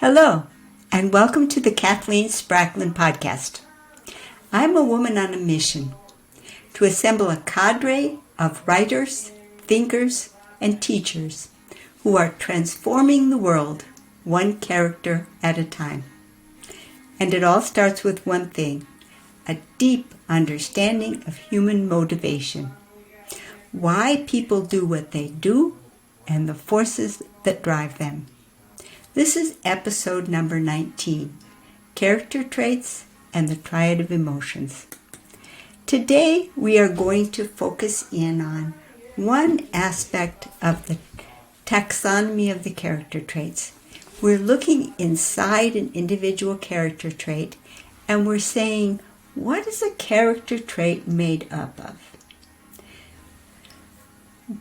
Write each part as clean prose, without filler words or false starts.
Hello, and welcome to the Kathleen Spracklin podcast. I'm a woman on a mission to assemble a cadre of writers, thinkers, and teachers who are transforming the world one character at a time. And it all starts with one thing, a deep understanding of human motivation, why people do what they do, and the forces that drive them. This is episode number 19, Character Traits and the Triad of Emotions. Today we are going to focus in on one aspect of the taxonomy of the character traits. We're looking inside an individual character trait and we're saying, what is a character trait made up of?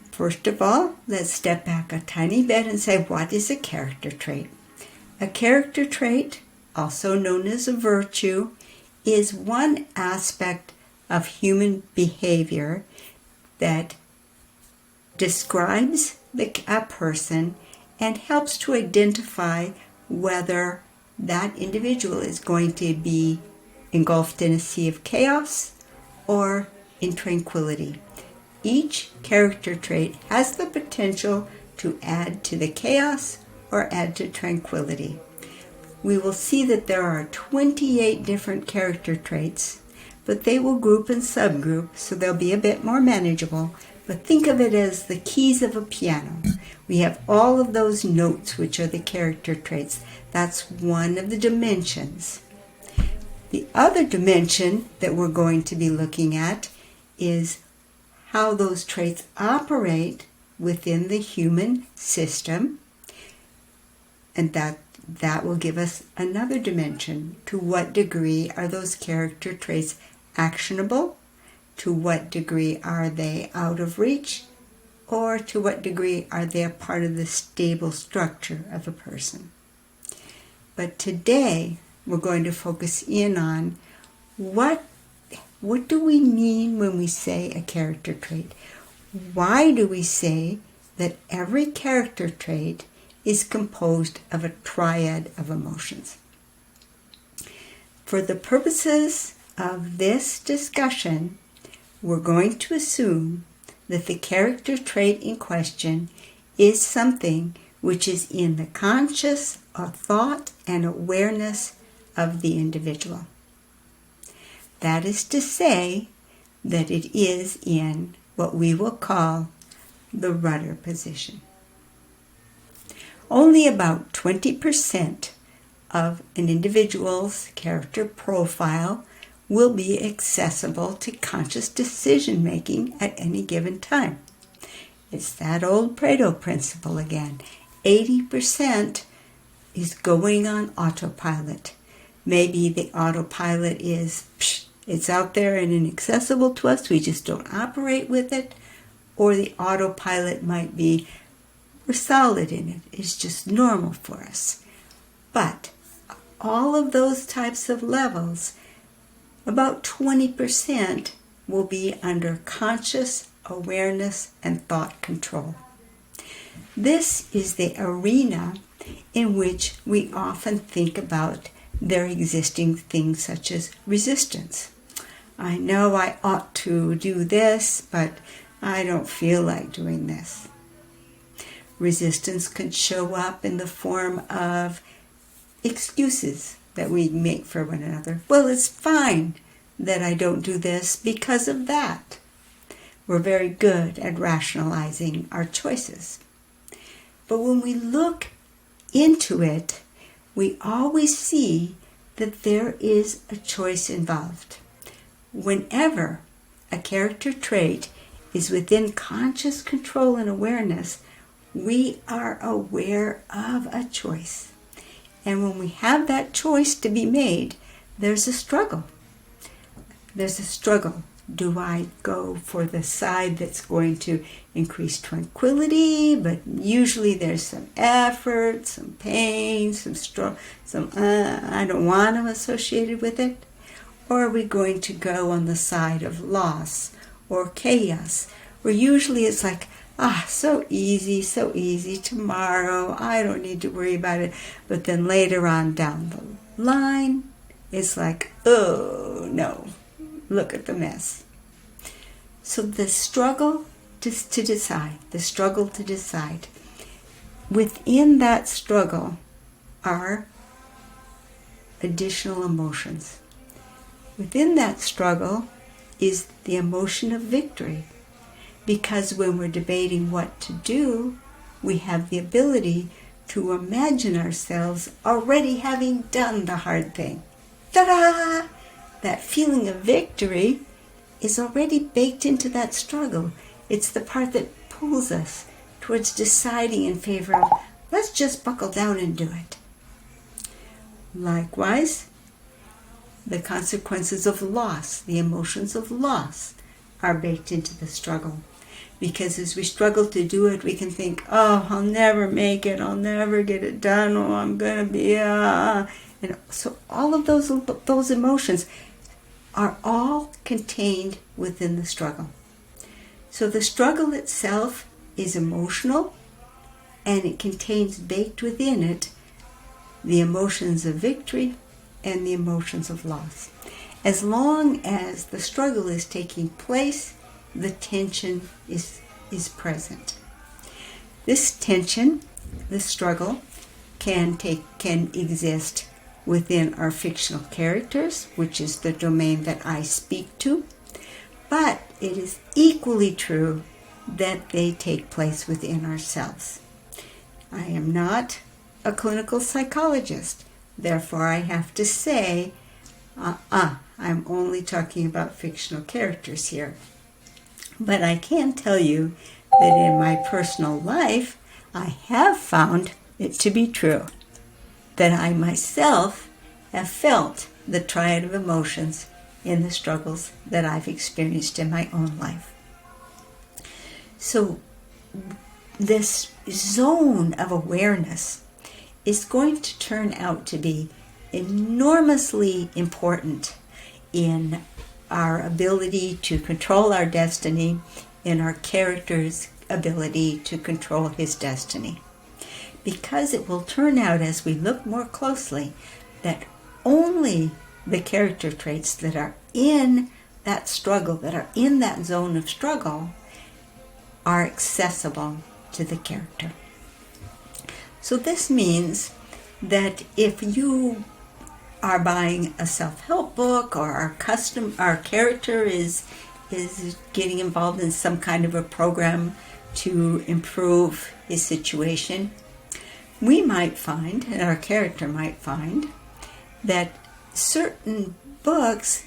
First of all, let's step back a tiny bit and say, what is a character trait? A character trait, also known as a virtue, is one aspect of human behavior that describes a person and helps to identify whether that individual is going to be engulfed in a sea of chaos or in tranquility. Each character trait has the potential to add to the chaos or add to tranquility. We will see that there are 28 different character traits, but they will group and subgroup, so they'll be a bit more manageable. But think of it as the keys of a piano. We have all of those notes, which are the character traits. That's one of the dimensions. The other dimension that we're going to be looking at is how those traits operate within the human system, and that will give us another dimension. To what degree are those character traits actionable? To what degree are they out of reach? Or to what degree are they a part of the stable structure of a person? But today we're going to focus in on what do we mean when we say a character trait? Why do we say that every character trait is composed of a triad of emotions? For the purposes of this discussion, we're going to assume that the character trait in question is something which is in the conscious thought and awareness of the individual. That is to say that it is in what we will call the rudder position. Only about 20% of an individual's character profile will be accessible to conscious decision-making at any given time. It's that old Pareto principle again. 80% is going on autopilot. Maybe the autopilot is, it's out there and inaccessible to us, we just don't operate with it. Or the autopilot might be, we're solid in it, it's just normal for us. But all of those types of levels, about 20% will be under conscious awareness and thought control. This is the arena in which we often think about there existing things such as resistance. I know I ought to do this, but I don't feel like doing this. Resistance can show up in the form of excuses that we make for one another. Well, it's fine that I don't do this because of that. We're very good at rationalizing our choices. But when we look into it, we always see that there is a choice involved. Whenever a character trait is within conscious control and awareness, we are aware of a choice. And when we have that choice to be made, there's a struggle. There's a struggle. Do I go for the side that's going to increase tranquility, but usually there's some effort, some pain, some I don't want them associated with it? Or are we going to go on the side of loss or chaos, where usually it's like, So easy, tomorrow, I don't need to worry about it. But then later on down the line, it's like, oh no, look at the mess. So the struggle to decide. Within that struggle are additional emotions. Within that struggle is the emotion of victory. Because when we're debating what to do, we have the ability to imagine ourselves already having done the hard thing. Ta-da! That feeling of victory is already baked into that struggle. It's the part that pulls us towards deciding in favor of, let's just buckle down and do it. Likewise, the consequences of loss, the emotions of loss, are baked into the struggle. Because as we struggle to do it, we can think, oh, I'll never make it, I'll never get it done, oh, I'm going to be, And so all of those emotions are all contained within the struggle. So the struggle itself is emotional, and it contains baked within it the emotions of victory and the emotions of loss. As long as the struggle is taking place, the tension is present. This tension, this struggle, can exist within our fictional characters, which is the domain that I speak to, but it is equally true that they take place within ourselves. I am not a clinical psychologist, therefore I have to say, I'm only talking about fictional characters here. But I can tell you that in my personal life, I have found it to be true that I myself have felt the triad of emotions in the struggles that I've experienced in my own life. So this zone of awareness is going to turn out to be enormously important in our ability to control our destiny, in our character's ability to control his destiny. Because it will turn out, as we look more closely, that only the character traits that are in that struggle, that are in that zone of struggle, are accessible to the character. So this means that if you are buying a self-help book, or our character is getting involved in some kind of a program to improve his situation, we might find, and our character might find, that certain books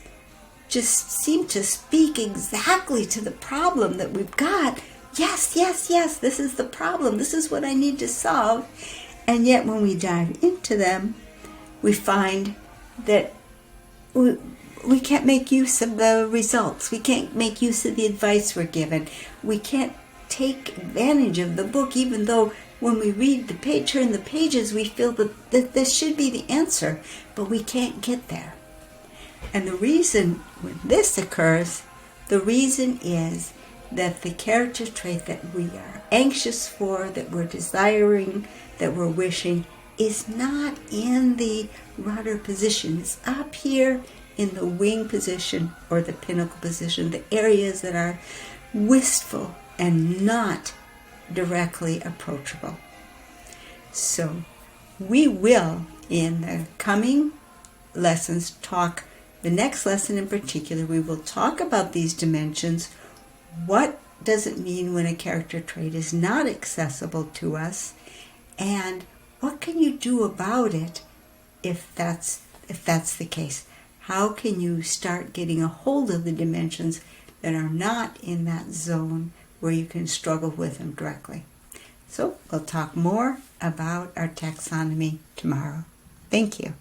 just seem to speak exactly to the problem that we've got. Yes, this is the problem. This is what I need to solve. And yet when we dive into them, we find that we can't make use of the results. We can't make use of the advice we're given. We can't take advantage of the book, even though when we read turn the pages, we feel that this should be the answer, but we can't get there. And the reason when this occurs, the reason is that the character trait that we are anxious for, that we're desiring, that we're wishing, is not in the rudder position. It's up here in the wing position or the pinnacle position, the areas that are wistful and not directly approachable. So we will, in the coming lessons, the next lesson in particular, we will talk about these dimensions. What does it mean when a character trait is not accessible to us? And what can you do about it if that's the case? How can you start getting a hold of the dimensions that are not in that zone where you can struggle with them directly? So we'll talk more about our taxonomy tomorrow. Thank you.